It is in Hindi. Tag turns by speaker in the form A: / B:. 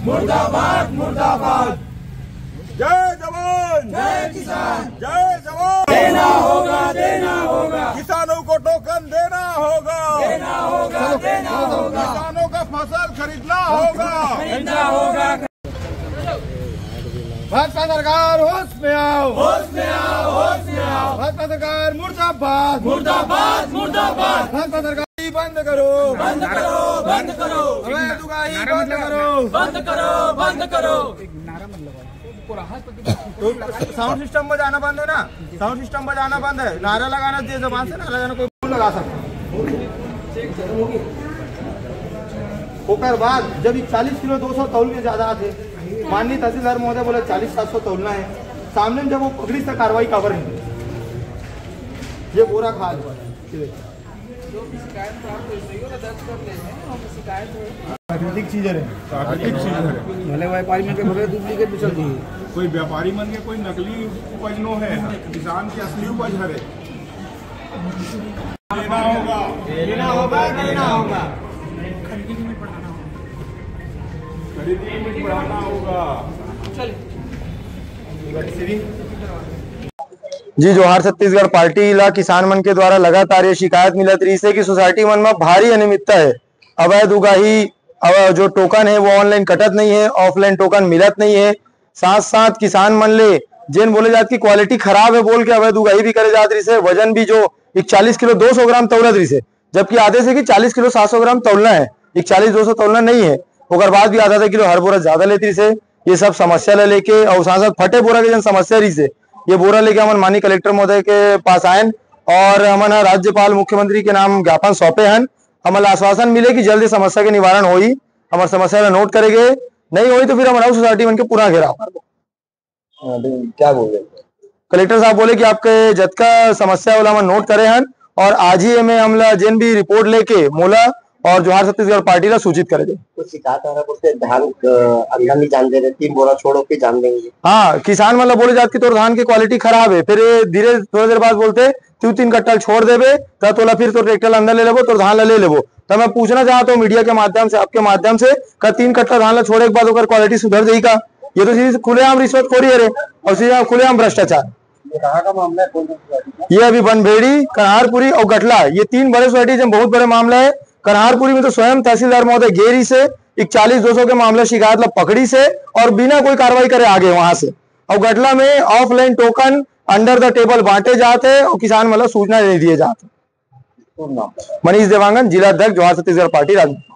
A: मुर्दाबाद मुर्दाबाद।
B: जय जवान
A: जय किसान।
B: जय जवान।
A: देना होगा
B: किसानों को टोकन देना होगा
A: देना होगा
B: किसानों का फसल खरीदना होगा। भाजपा सरकार होश में आओ भाजपा सरकार मुर्दाबाद भाजपा सरकार बंद करो अवैध उगाही बंद करो। तो साउंड सिस्टम बजाना बंद है ना, साउंड सिस्टम बजाना बंद है, नारा लगाना तेज जबान से नारा लगाना कोई लगा सकता। होकर बाद जब 40 किलो 200 तौल में ज्यादा थे, माननीय तहसीलदार महोदय बोले 40-700 तौलना है। सामने जब वो पकड़ी से कार्रवाई कवर है, ये बोरा खाद प्राकृतिक चीजें भले व्यापारी मन के भले डुप्लीकेट भी चल रही है, कोई व्यापारी मन के कोई नकली उपज नो है, किसान की असली उपज है। देना होगा खरीदी में बढ़ाना होगा।
C: जी जोहार छत्तीसगढ़ पार्टी ला किसान मन के द्वारा लगातार ये शिकायत मिलत रही है कि सोसाइटी मन में भारी अनियमितता है। अवैध उगाही जो टोकन है वो ऑनलाइन कटत नहीं है, ऑफलाइन टोकन मिलत नहीं है। साथ साथ किसान मन ले जेन बोले जात की क्वालिटी खराब है बोल के अवैध उगाही भी करे जात रही है। वजन भी जो 40 किलो 200 ग्राम तौलत रही है, जबकि आधे से कि 40 किलो 700 ग्राम तौलना है, 40-200 तौलना नहीं है। ओकर बाद भी आधा किलो हर बोरा ज्यादा लेती से। ये सब समस्या ले लेके और सांसद फटे बोरा के जन समस्या रही से ये बोरा लेके हमन माननीय कलेक्टर महोदय के पास आयन और हमन राज्यपाल मुख्यमंत्री के नाम ज्ञापन सौंपे हन। हमन आश्वासन मिले कि जल्दी समस्या के निवारण होई, हमारे समस्या का नोट करेंगे, नहीं होई तो फिर हमारा सोसाइटी बन के पूरा घेराव कर दो। क्या बोले कलेक्टर साहब बोले कि आपके जतका समस्या वाला हम नोट करे हन और आज ही में हमला जेन भी रिपोर्ट लेके मोला और जोहार छत्तीसगढ़ पार्टी ला सूचित करे दे।
D: कुछ शिकायत आ रहा बोलते धान अंदर नहीं जान दे रहे, 3 बोरा छोड़ो के जान देंगे।
C: हाँ, किसान मतलब बोले जात की तोर धान की क्वालिटी खराब है, फिर धीरे थोड़ी देर बाद बोलते तू 3 कट्टल छोड़ देबे तो तोला फिर तो ट्रैक्टर अंदर ले लेबो तो धान ला ले लेबो। तो मैं पूछना चाहता हूँ मीडिया के माध्यम से, आपके माध्यम से, का 3 कट्टल धान ला छोड़े के बाद ओकर क्वालिटी सुधर जाएगी का? ये तो सीधे खुलेआम रिश्वतखोरी है और सीधे खुलेआम भ्रष्टाचार। ये अभी बनभेड़ी, कन्हारपुरी और गटला, ये 3 बड़े सोसाइटी में बहुत बड़े मामला है। कन्हारपुरी में तो स्वयं तहसीलदार महोदय गेरी से 41-200 के मामला शिकायत ला पकड़ी से और बिना कोई कार्रवाई करे आगे वहां से। और गटला में offline token under the table बांटे जाते हैं और किसान मतलब सूचना नहीं दिए जाते। मनीष देवांगन, जिला अध्यक्ष जोहार छत्तीसगढ़ पार्टी राजनीति।